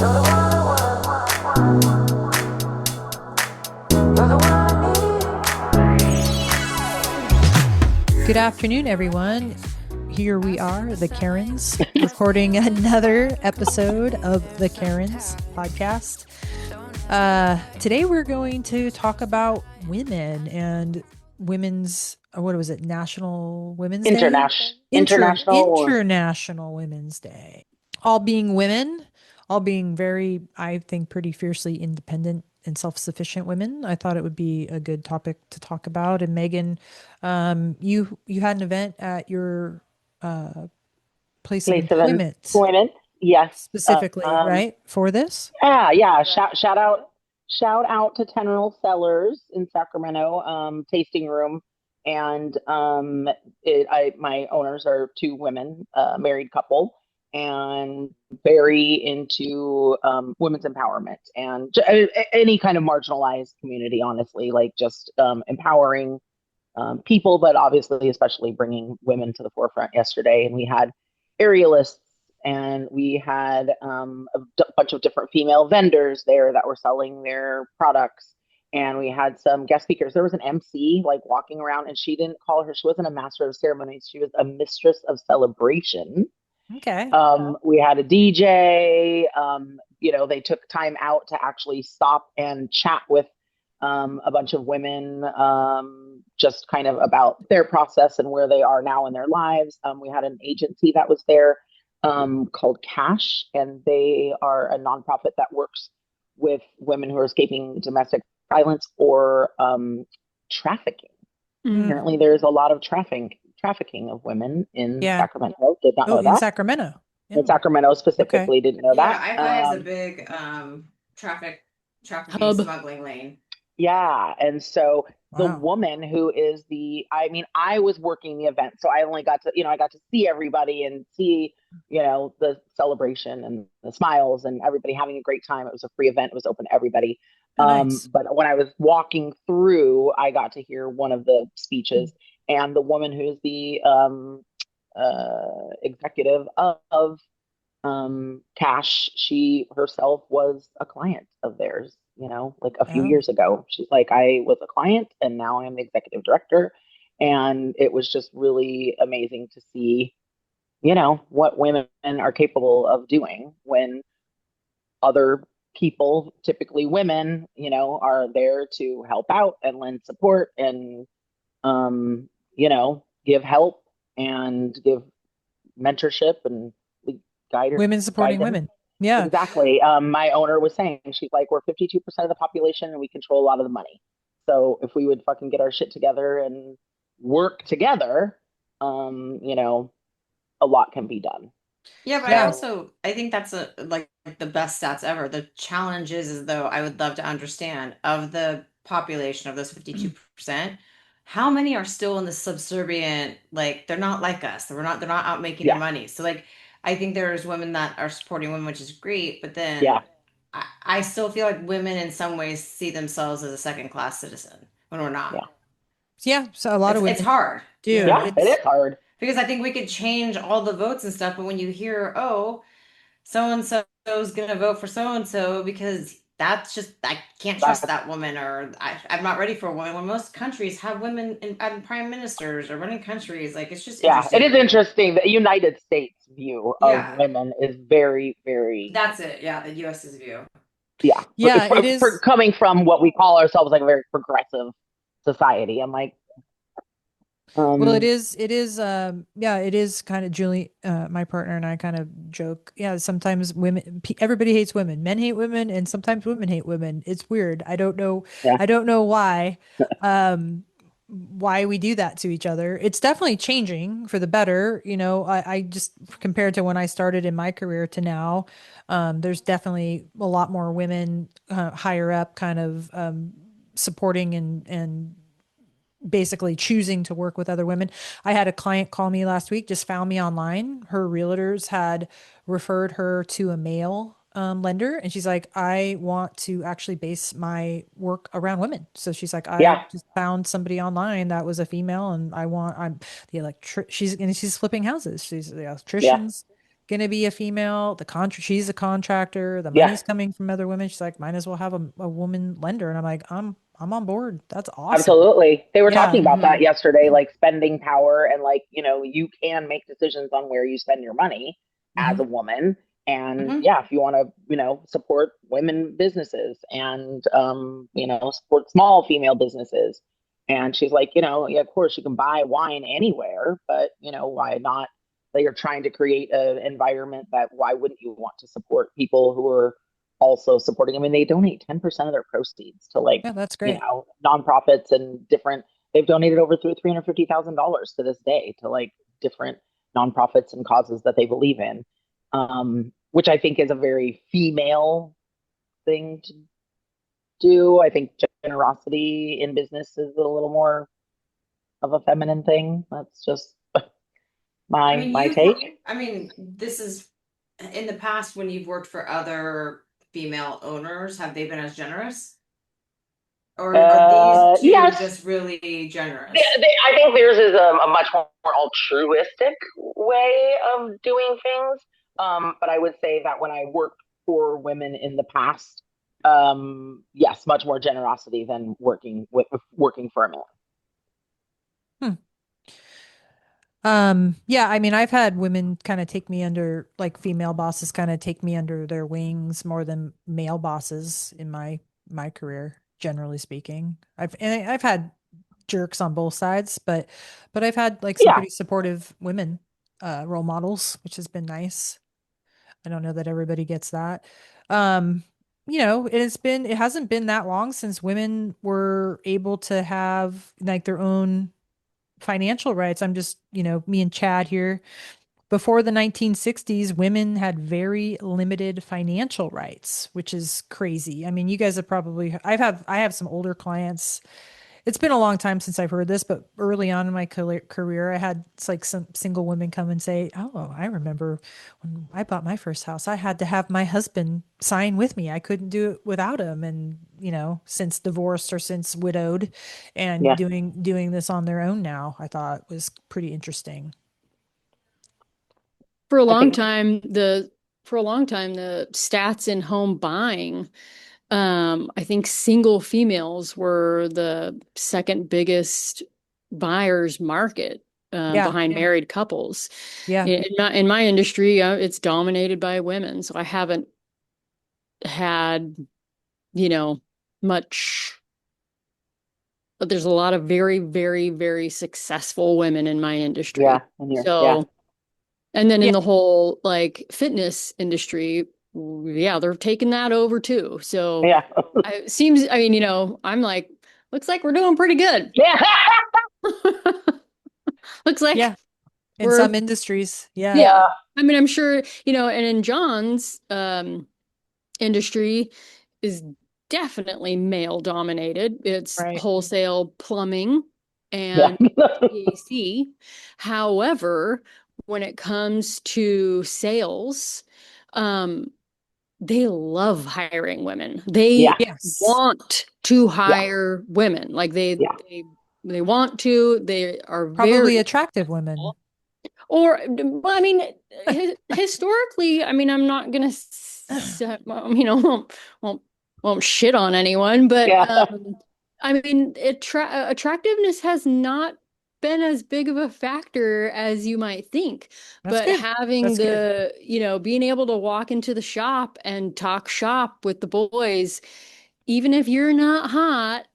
Good afternoon, everyone. Here we are, the Karens, recording another episode of the Karens podcast. Today we're going to talk about women and women's, what was it, National Women's Day? International Women's Day. All being women, all being very, I think, pretty fiercely independent and self-sufficient women. I thought it would be a good topic to talk about. And Megan, you had an event at your place of employment, Yes. specifically, right, for this? Yeah. Shout out to Tenril Cellars in Sacramento, tasting room, and my owners are two women, married couple, and very into women's empowerment and any kind of marginalized community. Honestly, like just empowering people, but obviously, especially bringing women to the forefront yesterday. And we had aerialists and we had bunch of different female vendors there that were selling their products. And we had some guest speakers. There was an MC like walking around, and she wasn't a master of ceremonies. She was a mistress of celebration. Okay. We had a DJ. They took time out to actually stop and chat with a bunch of women, just kind of about their process and where they are now in their lives. We had an agency that was there called Cash, and they are a nonprofit that works with women who are escaping domestic violence or trafficking. Mm. Apparently, there's a lot of trafficking of women in Yeah. Sacramento. Did not know in that. Sacramento. Yeah. In Sacramento specifically, Okay. didn't know that. I is a big trafficking Hub. smuggling lane. Yeah. And so the Wow. woman who is I was working the event, so I only got to, I got to see everybody and see, the celebration and the smiles and everybody having a great time. It was a free event. It was open to everybody. Oh, nice. But when I was walking through, I got to hear one of the speeches, and the woman who's the executive of Cash, she herself was a client of theirs, like a few years ago. She's like, I was a client and now I'm the executive director. And it was just really amazing to see, what women are capable of doing when other people, typically women, are there to help out and lend support and, give help and give mentorship and guide Women supporting women. Yeah. Exactly. My owner was saying, she's like, we're 52% of the population and we control a lot of the money. So if we would fucking get our shit together and work together, a lot can be done. Yeah, but I think that's like the best stats ever. The challenge is though, I would love to understand of the population of those 52%, how many are still in the subservient, like they're not like us. They're not out making their money. So like I think there's women that are supporting women, which is great, but then I still feel like women in some ways see themselves as a second class citizen when we're not. Yeah. So a lot of women it's hard. do. Yeah, it is hard. Because I think we could change all the votes and stuff, but when you hear, oh, so and so is going to vote for so and so because that's just, I can't trust that woman, or I'm not ready for a woman. When most countries have women in prime ministers or running countries, like it's just it is interesting. The United States view of women is very, very. That's it. Yeah, the U.S.'s view. Yeah, it is for coming from what we call ourselves like a very progressive society. I'm like. Well, it is kind of Julie, my partner and I kind of joke. Yeah, sometimes everybody hates women. Men hate women, and sometimes women hate women. It's weird. I don't know. Yeah. I don't know why we do that to each other. It's definitely changing for the better. I just compared to when I started in my career to now, there's definitely a lot more women higher up kind of supporting and basically choosing to work with other women. I had a client call me last week, just found me online. Her realtors had referred her to a male lender. And she's like, I want to actually base my work around women. So she's like, I just found somebody online that was a female and she's flipping houses. She's the electricians going to be a female. She's a contractor. The Yeah, money's coming from other women. She's like, might as well have a woman lender. And I'm like, I'm on board. That's awesome. absolutely. They were talking Yeah. about that Mhm. yesterday, like spending power and like, you can make decisions on where you spend your money as Hmm. a woman. And Mhm. yeah, if you want to, support women businesses and, support small female businesses. And she's like, yeah, of course you can buy wine anywhere, but why not? They are trying to create an environment that why wouldn't you want to support people who are also supporting? I mean, they donate 10% of their proceeds to like, Yeah, that's great. nonprofits and different, they've donated over $350,000 to this day to like different nonprofits and causes that they believe in, which I think is a very female thing to do. I think generosity in business is a little more of a feminine thing. That's just I my mean, my take. I mean, this is in the past when you've worked for other female owners, have they been as generous? Or are these two Yes, just really generous? I think theirs is a much more altruistic way of doing things. But I would say that when I worked for women in the past, yes, much more generosity than working for a man. Hmm. Yeah, I mean, I've had women kind of take me under, like female bosses kind of take me under their wings more than male bosses in my career, generally speaking. I've had jerks on both sides, but I've had like some Yeah, pretty supportive women role models, which has been nice. I don't know that everybody gets that. Um, it hasn't been that long since women were able to have like their own financial rights. I'm just, me and Chad here. Before the 1960s, women had very limited financial rights, which is crazy. I mean, you guys have probably I have some older clients. It's been a long time since I've heard this, but early on in my career, I had like some single women come and say, "Oh, I remember when I bought my first house, I had to have my husband sign with me. I couldn't do it without him." And, since divorced or since widowed and yeah. doing this on their own now, I thought was pretty interesting. For a I long think time, the stats in home buying, I think single females were the second biggest buyers market Yeah, behind married couples. yeah, In my industry, it's dominated by women, so I haven't had, you know, much. But there's a lot of very, very, very successful women in my yeah, industry. and here, yeah, So, and then yeah, in the whole like fitness industry, yeah, they're taking that over too. So yeah, it seems, I mean, I'm like, looks like we're doing pretty good. yeah, Looks like yeah. In we're, some industries, yeah, yeah. yeah, I mean, I'm sure, and in John's industry is definitely male dominated. It's right. wholesale plumbing yeah, and HVAC. However, when it comes to sales, um, they love hiring women. They yeah, Yes. want to yeah, hire women. Like yeah, they want to. They are Probably very attractive women. or, well, I mean, historically, I mean, I'm not gonna, won't won't shit on anyone, but yeah. I mean, attractiveness has not been as big of a factor as you might think. That's But good. having That's good. being able to walk into the shop and talk shop with the boys, even if you're not hot,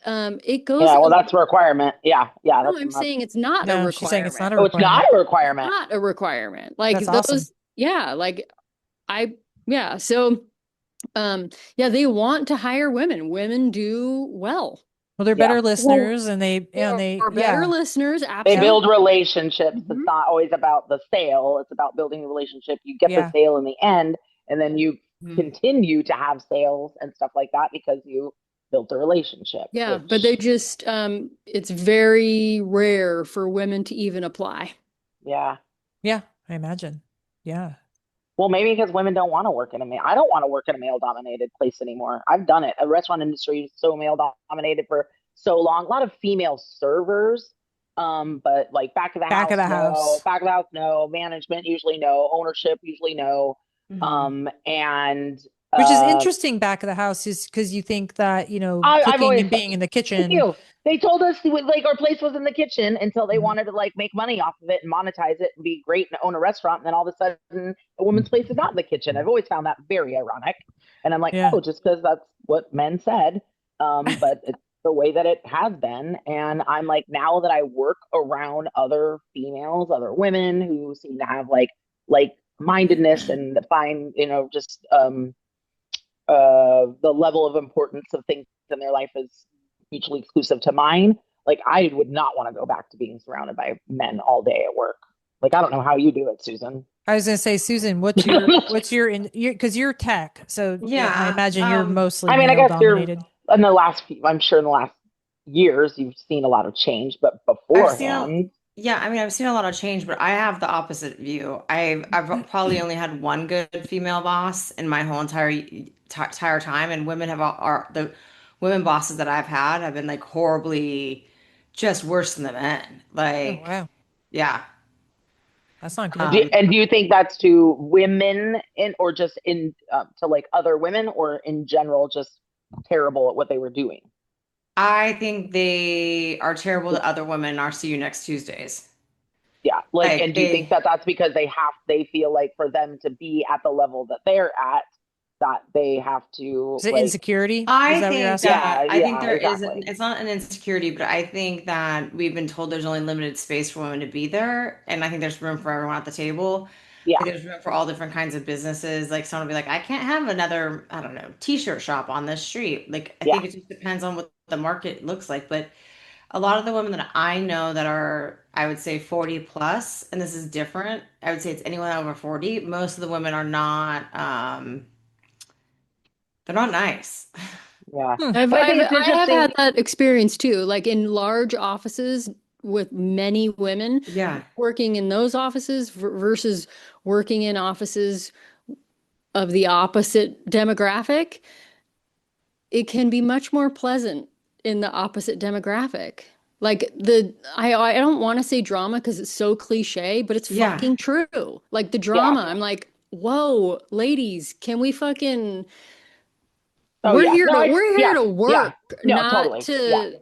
it goes Yeah, a well, that's a requirement. Yeah, yeah, no, I'm saying it's not a No, she's saying it's not requirement. a oh, it's not requirement. a It's requirement. not a requirement. Like That's awesome. those, yeah, like I, yeah. So, yeah, they want to hire women. Women do well. Well, they're Yeah. better Well, listeners they are better yeah, listeners, They yeah, build absolutely. relationships. It's Mhm. not always about the sale. It's about building the relationship. You get the yeah. sale in the end, and then you Mhm. continue to have sales and stuff like that because you built a relationship, Yeah, but they which, just, it's very rare for women to even apply. yeah. Yeah, I imagine. Yeah. Well, maybe because women don't want to work in a male. I don't want to work in a male dominated place anymore. I've done it. The restaurant industry is so male dominated for so long. A lot of female servers, But like back of the Back of house, the no. house. Back of the house, no. Management usually no. Ownership usually no. Mhm. And Which is uh, interesting back of the house is because you think that, I've cooking always and being in the thank kitchen. you. They told us like our place was in the kitchen until they Mhm. wanted to like make money off of it and monetize it and be great and own a restaurant. And then all of a sudden, a woman's place is not in the kitchen. I've always found that very ironic. And I'm like, Yeah. oh, just because that's what men said. But it's the way that it has been. And I'm like, now that I work around other females, other women who seem to have like mindedness and find, just the level of importance of things in their life is mutually exclusive to mine. Like I would not want to go back to being surrounded by men all day at work. Like I don't know how you do it, Susan. I was gonna say, Susan, because you're tech, so I Yeah. imagine you're mostly I mean, I male guess you're dominated. in the last few, I'm sure in the last years you've seen a lot of change, but I've seen a, beforehand, yeah, I mean, I've seen a lot of change, but I have the opposite view. I've probably only had one good female boss in my whole entire time, and women are the women bosses that I've had have been like horribly just worse than the men. Oh, Like, wow. yeah. That's not good. Um, do you think that's to women in or just in to like other women or in general just terrible at what they were doing? I think they are terrible to other women. Our see you next Tuesdays. Yeah, like, Like and do you think they that that's because they feel like for them to be at the level that they're at, that they have to Is it like, insecurity? Is that what you're asking? yeah, I think yeah, there is, exactly. it's not an insecurity, but I think that we've been told there's only limited space for women to be there. And I think there's room for everyone at the table. Yeah, Like there's room for all different kinds of businesses. Like someone will be like, I can't have another, I don't know, t-shirt shop on this street. Like I yeah, think it just depends on what the market looks like. But a lot of the women that I know that are, I would say 40 plus, and this is different. I would say it's anyone over 40. Most of the women are not, they're not nice. yeah. Hmm. But I think it's I have interesting. had that experience too, like in large offices with many women Yeah. working in those offices versus working in offices of the opposite demographic. It can be much more pleasant in the opposite demographic. Like I don't want to say drama because it's so cliche, but it's Yeah. fucking true. Like the Yeah. drama, I'm like, whoa, ladies, can we fucking Oh yeah. No, it's we're here yeah, to yeah. work, No, not totally. Yeah. to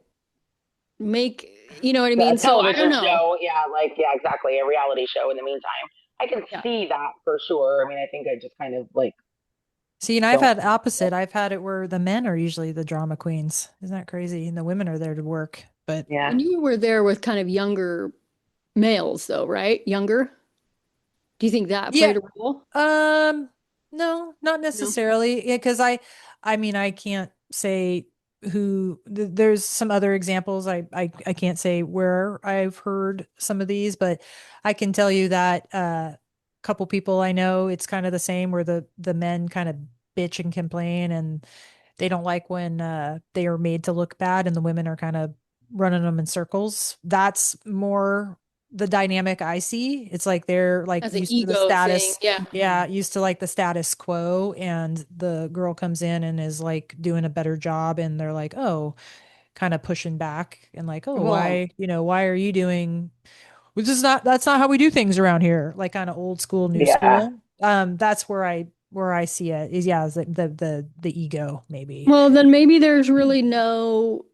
make, you know what I The mean? So I don't television know. show, yeah, like yeah, exactly. A reality show in the meantime. I can Yeah. see that for sure. I mean, I think I just kind of like See, and I've don't. had opposite. I've had it where the men are usually the drama queens. Isn't that crazy? And the women are there to work. But Yeah. And you were there with kind of younger males though, right? Younger? Do you think that yeah, played a role? um, no, not No. necessarily. Yeah, because I mean, I can't say there's some other examples. I can't say where I've heard some of these, but I can tell you that couple people I know, it's kind of the same where the men kind of bitch and complain and they don't like when they are made to look bad and the women are kind of running them in circles. That's more the dynamic I see. It's like they're like As an used to the ego thing. status. Yeah. Yeah, used to like the status quo, and the girl comes in and is like doing a better job, and they're like, oh, kind of pushing back and like, oh, Well, why are you doing, which is not, that's not how we do things around here, like kind of old school, new Yeah. school. That's where I see it is, yeah, is the ego maybe. Well, then maybe there's really no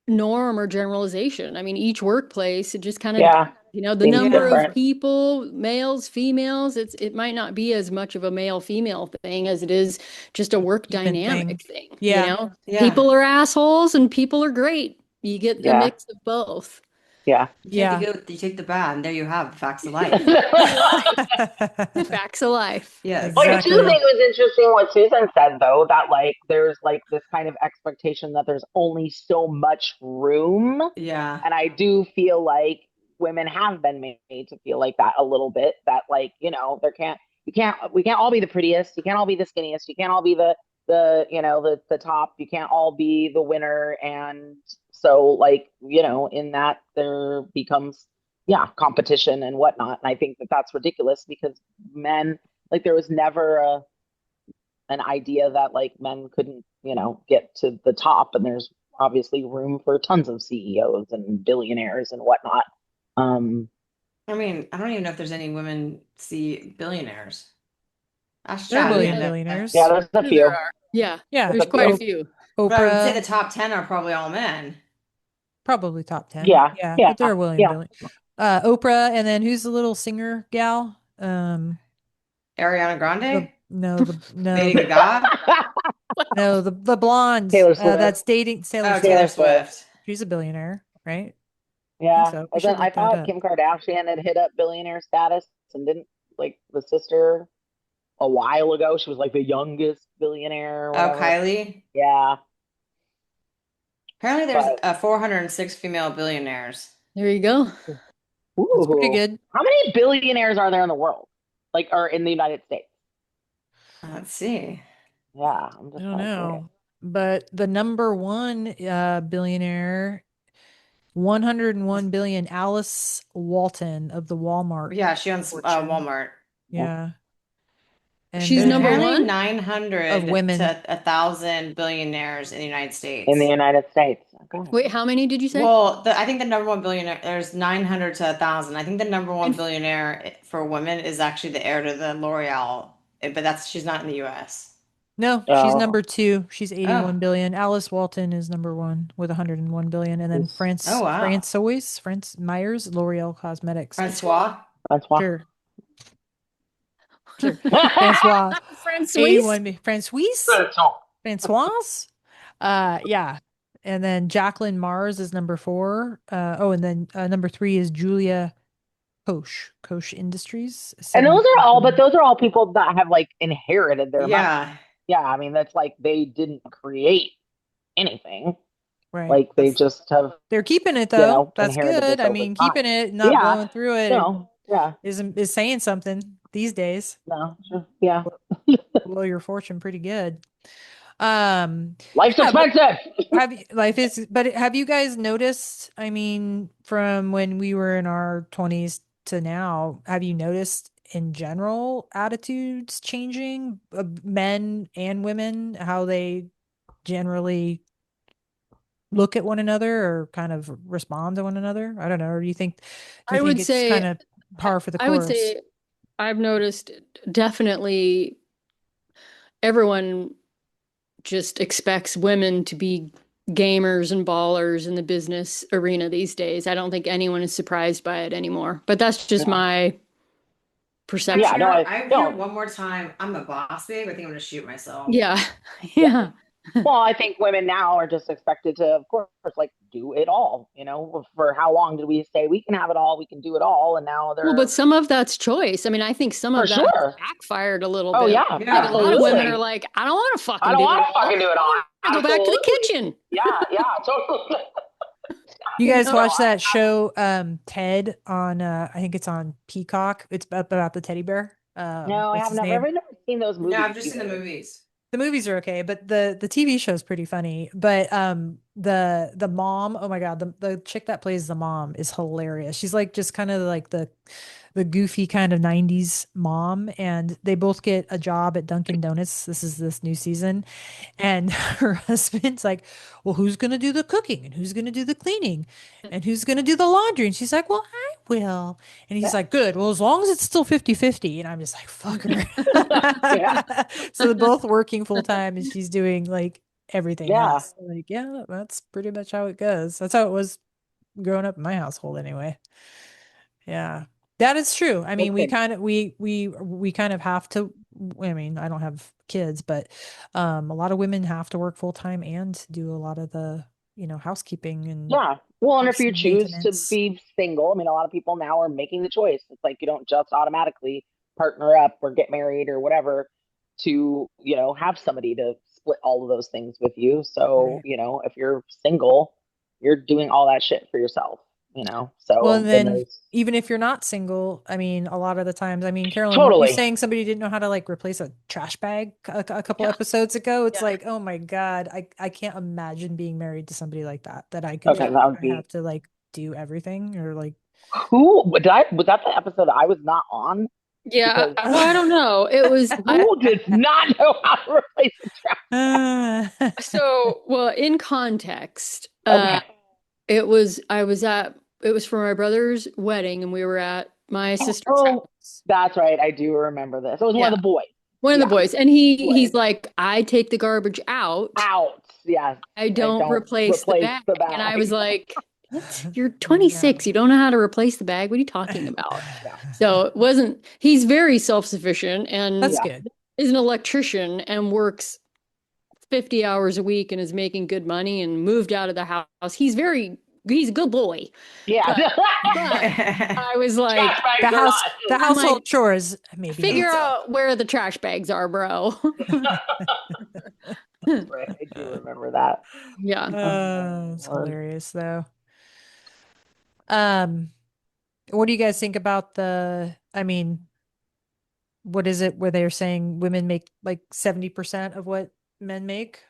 norm or generalization. I mean, each workplace, it just kind of, Yeah. the Seems number yeah. of different. people, males, females, it might not be as much of a male female thing as it is just a work Even thing. dynamic thing, Yeah. Yeah. People are assholes and people are great. You get a Yeah. mix of both. Yeah. You take the Yeah. good, you take the bad, and there you have the facts of life. The facts of life. Yes. Well, I do think Exactly. it was interesting what Susan said, though, that like there's like this kind of expectation that there's only so much room. Yeah. And I do feel like women have been made to feel like that a little bit, that like, we can't all be the prettiest. You can't all be the skinniest. You can't all be the top. You can't all be the winner. And so like, in that there becomes, yeah, competition and whatnot. And I think that that's ridiculous because men, like there was never an idea that like men couldn't, get to the top. And there's obviously room for tons of CEOs and billionaires and whatnot. I mean, I don't even know if there's any women see billionaires. Ask There are Chad. Yeah, billion No. Yeah, billionaires. there's a sure there few. are. Yeah, Yeah. There's there's a quite a few. few. But I would say the Oprah, top 10 are probably all men. probably top 10. Yeah, Yeah, yeah, but there are William yeah. billion. Oprah, and then who's the little singer gal? Ariana The Grande? no, the no, Lady Gaga? no, the blonde Taylor Swift. that's dating Taylor Oh, Swift. Taylor Taylor Swift. Swift. She's a billionaire, right? I think Yeah, so. We should wasn't I look that thought up. Kim Kardashian had hit up billionaire status and didn't like the sister a while ago. She was like the youngest billionaire or Oh, whatever. Kylie? Yeah, Apparently there's but 406 female billionaires. There you go. That's pretty ooh, good. how many billionaires are there in the world? Like, or in the United States? Let's see. Yeah, I'm I just don't kind of curious. know. But the number one billionaire, 101 billion, Alice Walton of the Walmart Yeah, she owns fortune. Walmart. Yeah. And She's There's number then apparently one. of 900 women, to 1,000 billionaires in the United In the States. United States. Okay. Wait, how many did you say? Well, I think the number one billionaire, there's 900 to 1,000. I think the number one And billionaire for women is actually the heir to the L'Oreal, but she's not in the US. no, she's Oh, number two. She's Oh, 81 billion. Alice Walton is number one with 101 billion. And then is oh wow. France Myers, L'Oreal Cosmetics. Francois. that's why. Sure, sure. Francois, Francoise? 81 Francoise? Francoise? Yeah. And then Jacqueline Mars is number four. And then number three is Julia Koch Industries, And those 72 are all, but billion. those are all people that have like inherited their money. Yeah, Yeah, I mean, that's like they didn't create anything. Right. Like they just have, They're keeping it though. That's inherited good. this I over mean, keeping time. it, not Yeah, blowing through it no, yeah, is saying something these days. no, sure, yeah. Blow your fortune pretty good. Um, Life's yeah, but expensive. have you guys noticed, I mean, from when we were in our 20s to now, have you noticed in general attitudes changing, men and women, how they generally look at one another or kind of respond to one another? I don't know. Or do you I think would it's kind say, of par for the I would course? say I've noticed definitely everyone just expects women to be gamers and ballers in the business arena these days. I don't think anyone is surprised by it anymore. But that's just Yeah, my yeah, perception. I hear no. one more time, I'm a boss babe. I think I'm gonna shoot myself. Yeah. Yeah. Yeah. Well, I think women now are just expected to, of course, like do it all. For how long did we say we can have it all, we can do it all, and now Well, but they're some of that's choice. I mean, I think some for of that has sure. backfired a little Oh bit. yeah, I think a Yeah. lot of women are absolutely. like, I don't want to I fucking don't do it want to all. fucking do it all. I want to go back to the Absolutely. kitchen. Yeah, yeah, totally. You You guys know? No, watch that show, Ted on, I think it's on Peacock. It's about the teddy bear. no, I What's have his never, name? I've never seen those No, movies I've just seen the either. movies. The movies are okay, but the TV show is pretty funny. But the mom, oh my God, the chick that plays the mom is hilarious. She's like just kind of like the goofy kind of 90s mom, and they both get a job at Dunkin' Donuts. This is this new season. And her husband's like, well, who's going to do the cooking and who's going to do the cleaning and who's going to do the laundry? And she's like, well, I will. And he's Yeah, like, good. Well, as long as it's still 50-50. And I'm just like, fuck her. yeah, So they're both working full time and she's doing like everything yeah. else. Like, yeah, that's pretty much how it goes. That's how it was growing up in my household anyway. Yeah. That is true. I That's mean, we good. kind of we kind of have to, I mean, I don't have kids, but a lot of women have to work full time and do a lot of the, housekeeping and Yeah. Well, and if house you choose to maintenance. be single, I mean, a lot of people now are making the choice. It's like you don't just automatically partner up or get married or whatever to, have somebody to split all of those things with you. So, Right. if you're single, you're doing all that shit for yourself. Well, and So then then there's even if you're not single, I mean, a lot of the times, I mean, Carolyn, weren't you totally. saying somebody didn't know how to like replace a trash bag a couple Yeah. episodes ago? It's Yeah. like, oh my God, I can't imagine being married to somebody like that I could Okay, do. Yeah. that would I have be to like do everything or like, was that the episode that I was not on? Yeah. Because Well, I don't know. It was, who did not know how to replace a trash? uh, well, in context, Okay. I was at it was for my brother's wedding, and we were at my sister's Oh, house. that's right. I do remember this. It was one Yeah, of the boys. one of the Yeah, boys, and boys. he's like, I take the garbage out. Out. Yes. I I don't don't replace the replace bag. the And I was bag. like, what? You're No. 26. You don't know how to replace the bag? What are you talking about? Yeah. So it wasn't, he's very self-sufficient and That's Yeah. good. is an electrician and works 50 hours a week and is making good money and moved out of the house. He's a good boy. Yeah. But I was Trash like, The bags or house, not. the I'm household like, chores, maybe figure not so. out where the trash bags are, bro. That's right. I do remember that. Yeah. Oh, It's Lord. hilarious though. Um, what do you guys think about I mean, what is it where they're saying women make like 70% of what men make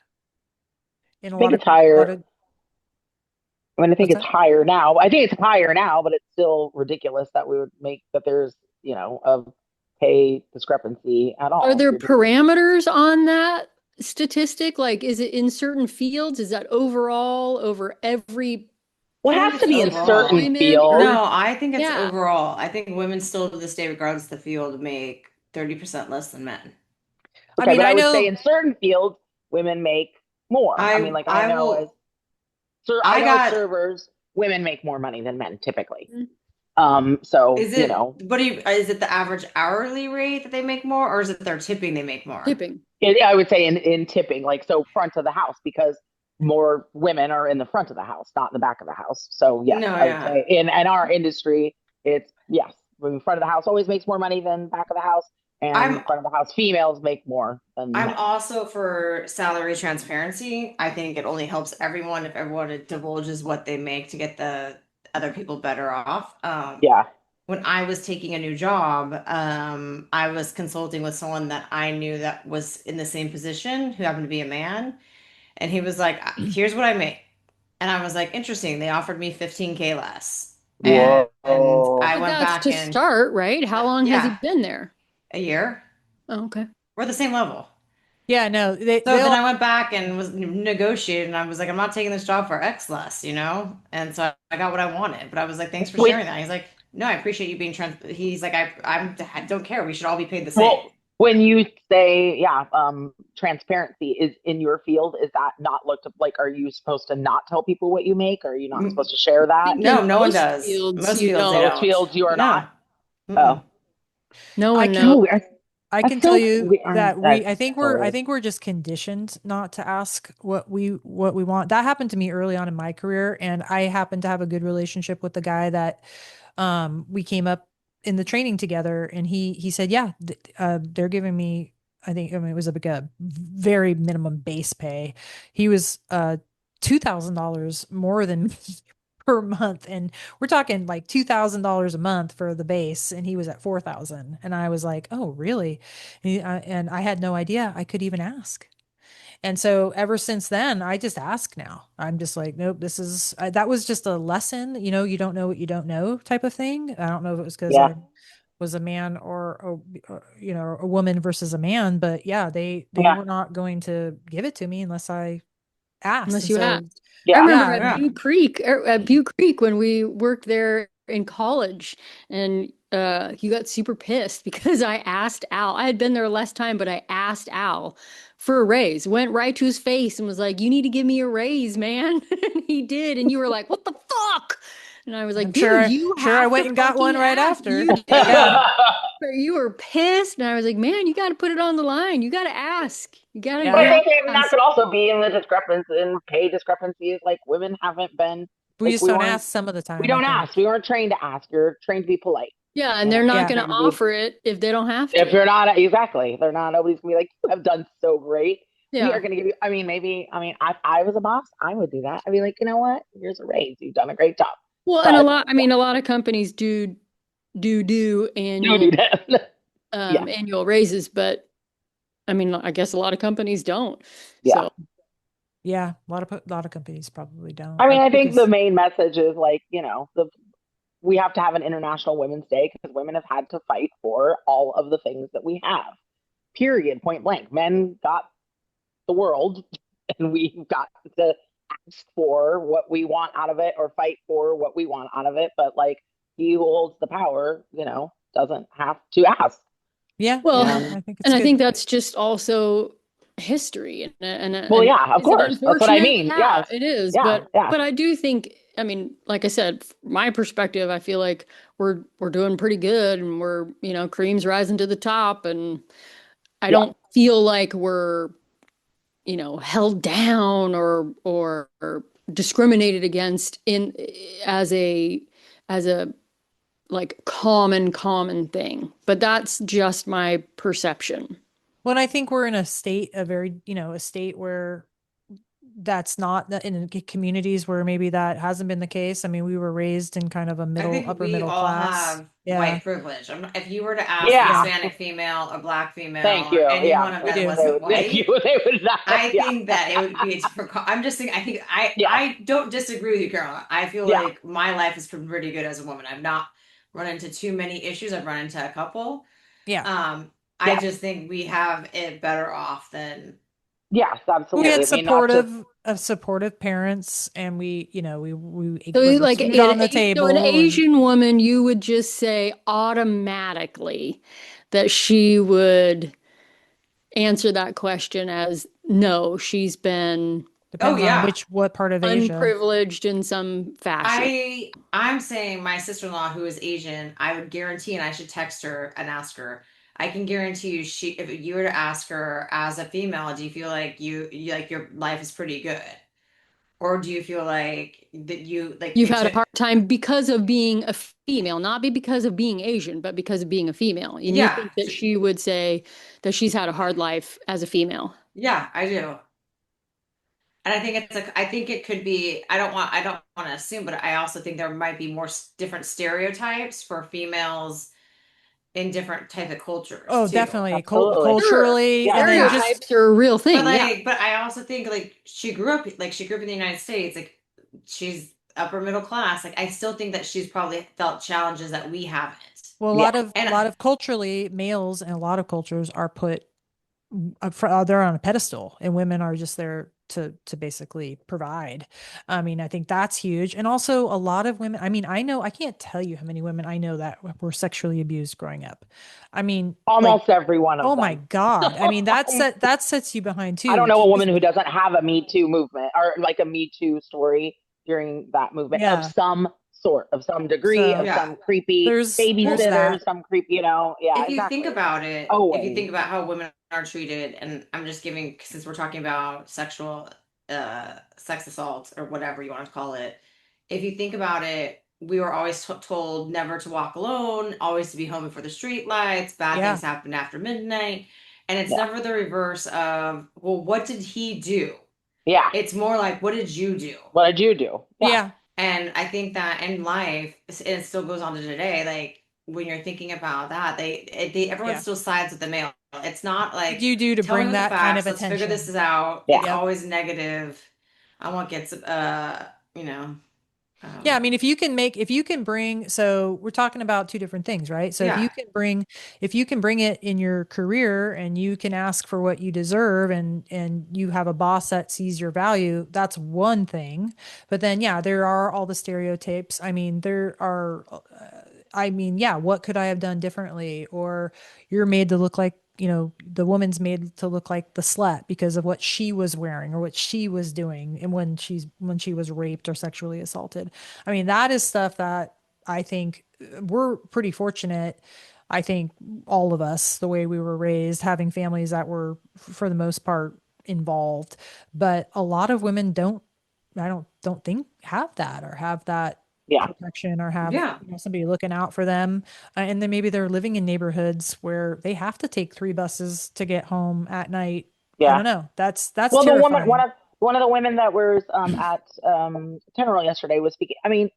in I think it's a lot higher. of, I mean, I think what's it's that? higher now. I think it's higher now, but it's still ridiculous that we would make that there's, a pay discrepancy at Are all. If there you're doing, parameters on that statistic? Like, is it in certain fields? Is that overall over every well, it I think has it's to be in piece of certain overall. employment? Or, No, I think it's yeah, overall. I think women still to this day, regardless of the field, make 30% less than men. I okay, mean, but I I would say know, in certain fields, women make more. I mean, I like I I know will I I know as got servers, women make more money than men typically. mm, So is it what do you is it the average hourly rate that they make more, or is it their tipping they make more? tipping. I would say in tipping, like so front of the house because more women are in the front of the house, not in the back of the house. So yes, No, I would yeah. say in our industry, it's yes, when front of the house always makes more money than back of the house, I'm and front of the house females make more than I'm men. also for salary transparency. I think it only helps everyone if everyone divulges what they make to get the other people better off. Yeah, When I was taking a new job, I was consulting with someone that I knew that was in the same position who happened to be a man. And he was like, Here's what I make." And I was like, interesting. They offered me 15K less. And I But went that's back to and, start, right? How long has he yeah, been there? a year. Oh, okay. We're the same level. yeah, no, So then they'll, I went back and was negotiated, and I was like, I'm not taking this job for X less, you know? And so I got what I wanted. But I was like, thanks for when sharing that. He's like, no, I appreciate you being trans. He's like, I don't care. We should all be paid the same. well when you say yeah, transparency is in your field. Is that not looked up? Like, are you supposed to not tell people what you make? Are you not supposed M- to share I that? think in No, no one most does. fields, Most you fields they don't. Most don't. fields you are not. No. Oh, Mm-mm. No I one can, knows. no, I that's can tell so you that that's so I weird. think we're just conditioned not to ask what we want. That happened to me early on in my career, and I happened to have a good relationship with the guy that we came up in the training together, and he said, yeah, they're giving me, I mean it was like a very minimum base pay. He was $2,000 more than me per month, and we're talking like $2,000 a month for the base, and he was at 4,000, and I was like, oh really? And I had no idea I could even ask. And so ever since then, I just ask now. I'm just like, nope, that was just a lesson. You don't know what you don't know type of thing. I don't know if it was because Yeah, I was a man or, a woman versus a man, but yeah, they yeah, were not going to give it to me unless I asked. Unless And you so, asked. I yeah, remember yeah, at Yeah. Butte Creek when we worked there in college, and he got super pissed because I asked Al. I had been there less time, but I asked Al for a raise. Went right to his face and was like, "You need to give me a raise, man." And he did, and you were like, "What the fuck?" And I was like, I'm "Dude, you sure I have went to and got fucking one right ask." after. You did. Yeah. But you were pissed, and I was like, "Man, you got to put it on the line. You got to ask. But You I Yeah. have think to that ask." could also be in the discrepancy in pay discrepancies. Like women haven't been We like just don't ask some of the we time, I don't think. ask. We weren't trained to ask. You're trained to be polite. Yeah, and they're not Yeah. going to Trained to be offer it if they don't have if to. you're not exactly, they're not. Nobody's gonna be like, you have done so great. We are Yeah. gonna give you. I mean, maybe. I mean, if I was a boss, I would do that. I'd be like, you know what? Here's a raise. You've done a great job. Well, and But I mean, a lot of companies do don't do that. Yeah, annual raises, but I mean, I guess a lot of companies don't. yeah. So, Yeah. A lot of companies probably don't I mean, I think the because main message is like, the we have to have an International Women's Day because women have had to fight for all of the things that we have. Period. Point blank. Men got the world, and we've got to ask for what we want out of it or fight for what we want out of it. But like he who holds the power, doesn't have to ask. Yeah, Well, yeah, And I think it's and I good. think that's just also history. well, And yeah, of is it course. That's what I unfortunate? mean. Yeah, Yes. it is. Yeah. Yeah. But I do think, I mean, like I said, my perspective, I feel like we're doing pretty good and we're, cream's rising to the top, and I Yeah. don't feel like we're, held down or discriminated against in as a like common thing. But that's just my perception. Well, and I think we're in a state, a state where that's not in communities where maybe that hasn't been the case. I mean, we were raised in kind of a I middle, think upper we middle all class. have Yeah, white privilege. If you were to ask a Yeah. yeah, Hispanic female, a black female, Thank or you. any Yeah. one of we them do. They wasn't would thank you. white, They would not. I Yeah. think that it would be a different. I'm just saying. I think Yeah. I don't disagree with you, Carol. I feel Yeah. like my life has been pretty good as a woman. I've not run into too many issues. I've run into a couple. Yeah. Um, I Yeah. just think we have it better off than. Yes, We absolutely. had I mean, not to supportive parents, and we So ate with like food on the so an table, and Asian woman, you would just say automatically that she would answer that question as no, she's been Oh depends on yeah, what part of Asia. unprivileged in some fashion. I'm saying my sister-in-law who is Asian, I would guarantee, and I should text her and ask her. I can guarantee you, she if you were to ask her as a female, do you feel like you like your life is pretty good, or do you feel like that you like You've it's had a a, hard time because of being a female, not because of being Asian, but because of being a female. And you yeah, think that she would say that she's had a hard life as a female. yeah, I do. And I think it's like I think it could be I don't want to assume, but I also think there might be more different stereotypes for females in different type of cultures Oh, too. definitely absolutely. Sure. culturally, Yeah. and then Yeah. just Stereotypes are a real But thing. Yeah. but I also think like she grew up in the United States, like she's upper middle class. Like I still think that she's probably felt challenges that we haven't. well, Yeah. a And lot of culturally males and a lot of cultures are put they're on a pedestal, and women are just there to basically provide. I mean, I think that's huge. And also a lot of women, I mean, I can't tell you how many women I know that were sexually abused growing up. I mean, like, Almost every one of oh my them. God. I mean, that sets you behind I too. don't know a woman who doesn't have a Me Too movement or like a Me Too story during that movement of Yeah. some sort, of some degree, of So yeah, some creepy there's babysitter, that. some creepy, yeah, if you think exactly. about it, if you Always. think about how women are treated, and I'm just giving since we're talking about sexual sex assault or whatever you want to call it, if you think about it, we were always told never to walk alone, always to be home before the street lights, bad things Yeah. happen after midnight, and it's Yeah. never the reverse of, well, what did he do? Yeah. It's more like, what did you do? What did you do? Yeah. Yeah. And I think that in life, and it still goes on to today, like when you're thinking about that, everyone Yeah. still sides with the male. It's not What did like, you do to tell me bring what the that kind of facts, let's figure this attention? out. It's Yeah. Yep. always negative. I want gets you know, Yeah, I um mean, if you can bring, so we're talking about two different things, right? So yeah. if you can bring it in your career and you can ask for what you deserve, and you have a boss that sees your value, that's one thing. But then, yeah, there are all the stereotypes. I mean, yeah, what could I have done differently? Or you're made to look like, the woman's made to look like the slut because of what she was wearing or what she was doing, and when she was raped or sexually assaulted. I mean, that is stuff that I think we're pretty fortunate. I think all of us, the way we were raised, having families that were, for the most part, involved. But a lot of women I don't think have that, or have that Yeah. protection, or have, Yeah. somebody looking out for them. And then maybe they're living in neighborhoods where they have to take three buses to get home at night. I Yeah. don't know. That's Well, the woman, terrifying. one of the women that was at Tenerife yesterday was speaking. I mean,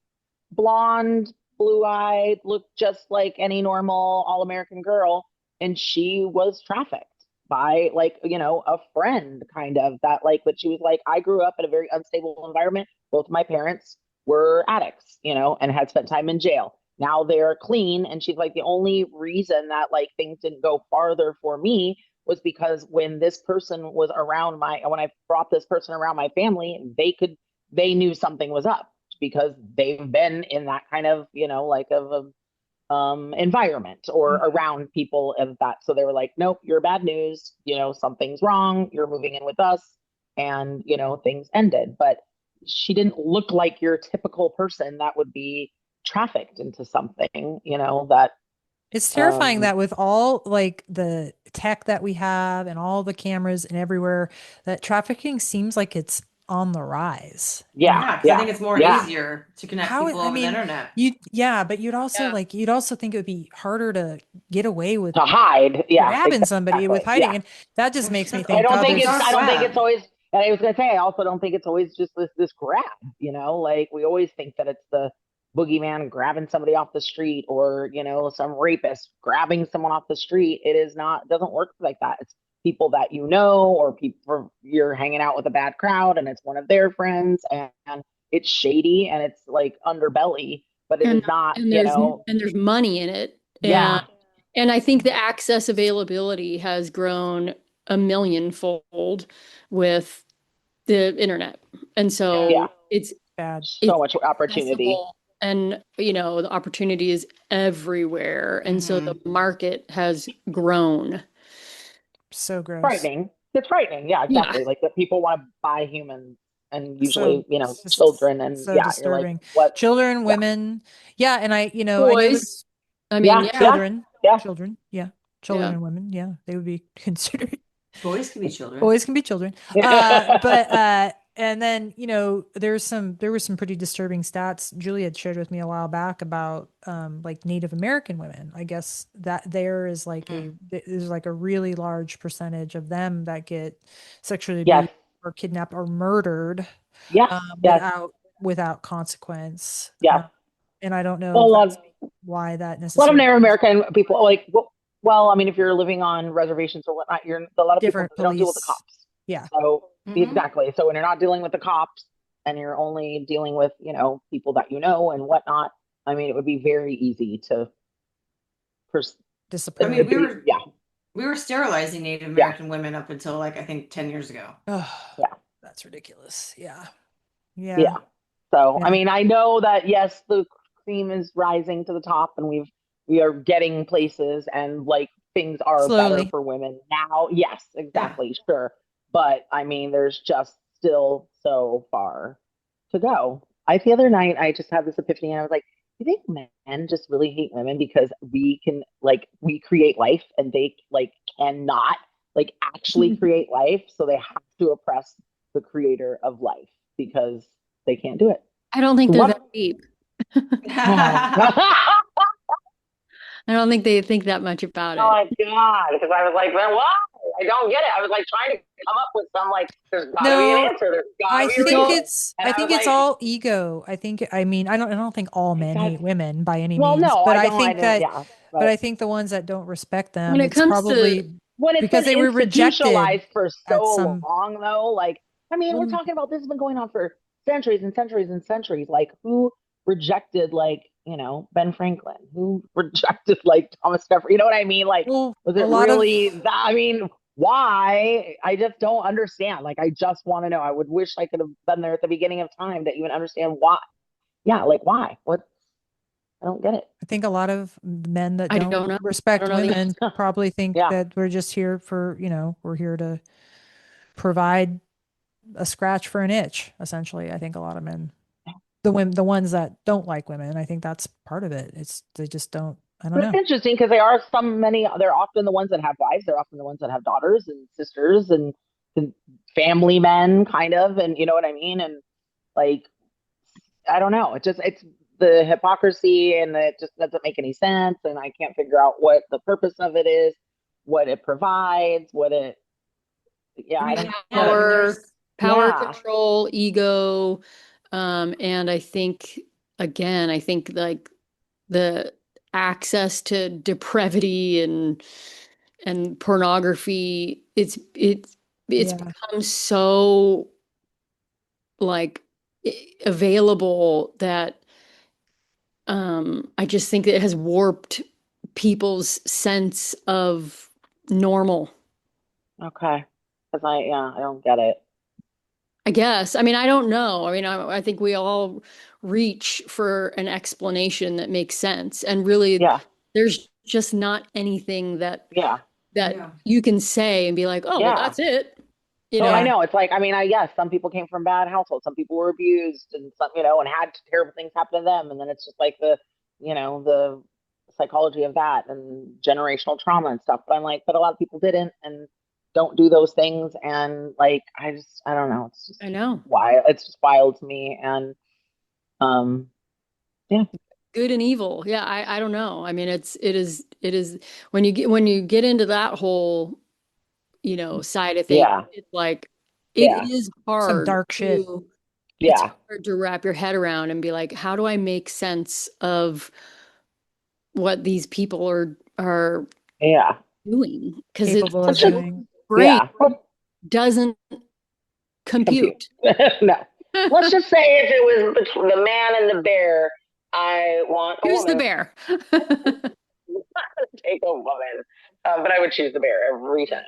blonde, blue-eyed, looked just like any normal all-American girl, and she was trafficked by like, a friend kind of that like, but she was like, I grew up in a very unstable environment. Both my parents were addicts, and had spent time in jail. Now they're clean, and she's like, the only reason that like things didn't go farther for me was because when this person was around when I brought this person around my family, they knew something was up because they've been in that kind of, like of a environment or Mhm. around people of that. So they were like, nope, you're bad news. Something's wrong. You're moving in with us. And, things ended. But she didn't look like your typical person that would be trafficked into something, that, It's terrifying um, that with all like the tech that we have and all the cameras and everywhere, that trafficking seems like it's on the rise. yeah, Yeah, because I yeah, think it's more yeah, easier to connect How, people I over the mean, internet. yeah, but Yeah. you'd also think it would be harder to get away with to hide. Yeah, grabbing somebody with exactly. Yeah. hiding. And that just makes me Oh, I think, don't God, think the it's, there's I dark don't think it's web. always, and I was going to say, I also don't think it's always just this grab, like we always think that it's the boogeyman grabbing somebody off the street or, some rapist grabbing someone off the street. It is not, it doesn't work like that. It's people that or people you're hanging out with a bad crowd and it's one of their friends and it's shady and it's like underbelly, but it And is not, there's money in it. yeah, And I think the access availability has grown a millionfold with the internet. And yeah, so bad. so it's much opportunity. accessible and the opportunity is everywhere. And so the Hmm. market has grown. So gross. Frightening. It's frightening. Yeah, Yeah. exactly. Like that people want to buy humans and So usually, it's just children. And so yeah, you're like, disturbing. what? Children, Yeah. women. Yeah. And I know Boys. there's I mean, Yeah. yeah, Yeah. children, Yeah. yeah. Children yeah. and women. Yeah. They would be considered. Boys can be children. Boys can be children. But and then, there was some pretty disturbing stats Julia had shared with me a while back about like Native American women. I guess that there is like Mm. there's like a really large percentage of them that get sexually Yes. abused or kidnapped or murdered Yes. Yes. without consequence. Yes. And I don't know Well, if that's why that a lot of necessarily Native is American people like, well, I mean, if you're living on reservations or whatnot, a lot of people, different they don't deal with the police. cops. Yeah. So Hmm. exactly. So when you're not dealing with the cops and you're only dealing with, people that and whatnot, I mean, it would be very easy to, pers- I mean, Disappear. yeah, we were sterilizing Native yeah, American women up until like I think 10 years ago. Oh, yeah. that's ridiculous. Yeah. Yeah. Yeah. So, I Yeah. mean, I know that yes, the cream is rising to the top and we are getting places and like things are better Slowly. for women now. Yes, Yeah. exactly. Sure. But I mean, there's just still so far to go. The other night I just had this epiphany and I was like, you think men just really hate women because we create life and they like cannot like actually create life, so they have to oppress the creator of life because they can't do it. I don't think So they're what? that deep. Oh, oh I don't think they think that much about it. my God. Because I was like, man, why? I don't get it. I was like trying to come up with some like, there's got to be an No, answer. There's got to be a reason. And I I was think it's like, all ego. I mean, I don't think all men hate exactly. women by any Well, means, no, but I don't. I didn't. Yeah, but but I think the ones that don't respect When them, it it's comes to probably when it's because been they were rejected institutionalized for at so some, long, though, like, I mean, we're well, talking about this has been going on for centuries and centuries and centuries. Like, who rejected, like, Ben Franklin? Who rejected, like, Thomas Jefferson? You know what I mean? Like, was a it lot of really that? I mean, why? I just don't understand. Like, I just want to know. I would wish I could have been there at the beginning of time to even understand why. Yeah, like, why? What? I don't get it. I think a lot of men that I don't don't know. I don't respect know the women answer. probably think Yeah. that we're just here for, we're here to provide a scratch for an itch, essentially. I think a lot of men, the ones that don't like women, I think that's part of it. It's they just don't, I don't But it's know. interesting because they're often the ones that have wives, they're often the ones that have daughters and sisters and family men, kind of, and you know what I mean? And like, I don't know. It's the hypocrisy and it just doesn't make any sense. And I can't figure out what the purpose of it is, what it provides, yeah, I I mean, don't get yeah, I it. mean, Power, there's power Yeah. control, ego. And I think, again, I think like the access to depravity and pornography, it's Yeah. become so like available that I just think it has warped people's sense of normal. Okay. Because I don't get it. I guess. I mean, I don't know. I mean, I think we all reach for an explanation that makes sense. And really, Yeah. there's just not anything that Yeah. Yeah. you can say and be like, oh, well, Yeah. that's it. You So I Yeah. know, know it's like, I mean, I guess some people came from bad households, some people were abused and some, and had terrible things happen to them. And then it's just like the psychology of that and generational trauma and stuff. But I'm like, but a lot of people didn't and don't do those things. And like, I don't know. It's just I know. wild. It's just wild to me. And, um, yeah, Good and evil. Yeah, I don't know. I mean, it is when you get into that whole, side of things, yeah, it's like it yeah, is Some hard dark shit. to it's yeah, hard to wrap your head around and be like, how do I make sense of what these people are yeah, doing? Because it's Capable of let's just, doing. brain yeah, let's doesn't compute. compute. No, let's just say if it was between the man and the bear, I want a Who's the woman. bear? Take a woman. But I would choose the bear every time.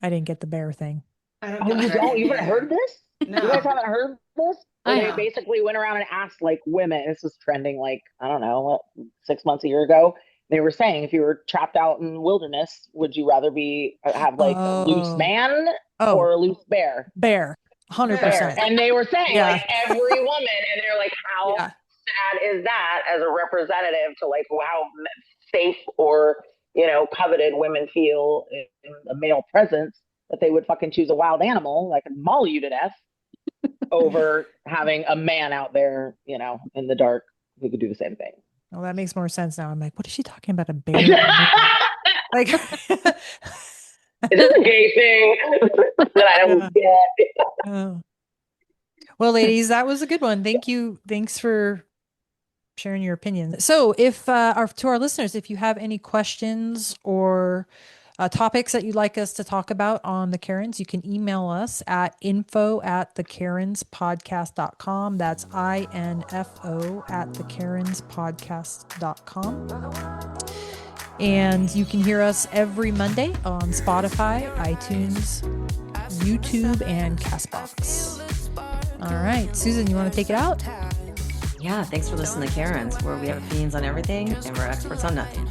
I didn't get the bear thing. I don't Oh, get the you bear don't? thing You haven't heard either. this? You guys No. haven't heard this? Where I they have. basically went around and asked like women, this was trending like, I don't know, what, 6 months, a year ago. They were saying if you were trapped out in the wilderness, would you rather have like a loose Oh, man oh, or a loose bear? bear. Bear. 100%. And they were saying like Yeah. every woman, and they're like, how Yeah. sad is that as a representative to like how safe or coveted women feel in a male presence that they would fucking choose a wild animal that could maul you to death over having a man out there, in the dark who could do the same thing. Well, that makes more sense now. I'm like, what is she talking about? A Is bear? Like, this a gay thing that I yeah. don't get? Oh. Well, ladies, that was a good one. Thank you. Thanks for sharing your opinion. So, if to our listeners, if you have any questions or topics that you'd like us to talk about on the Karens, you can email us at info@thekarenspodcast.com. That's info at thekarenspodcast.com. And you can hear us every Monday on Spotify, iTunes, YouTube, and Castbox. All right, Susan, you want to take it out? Yeah, thanks for listening to Karen's, where we have opinions on everything and we're experts on nothing.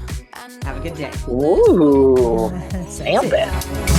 Have a good day. Ooh, Sexy. stamp it.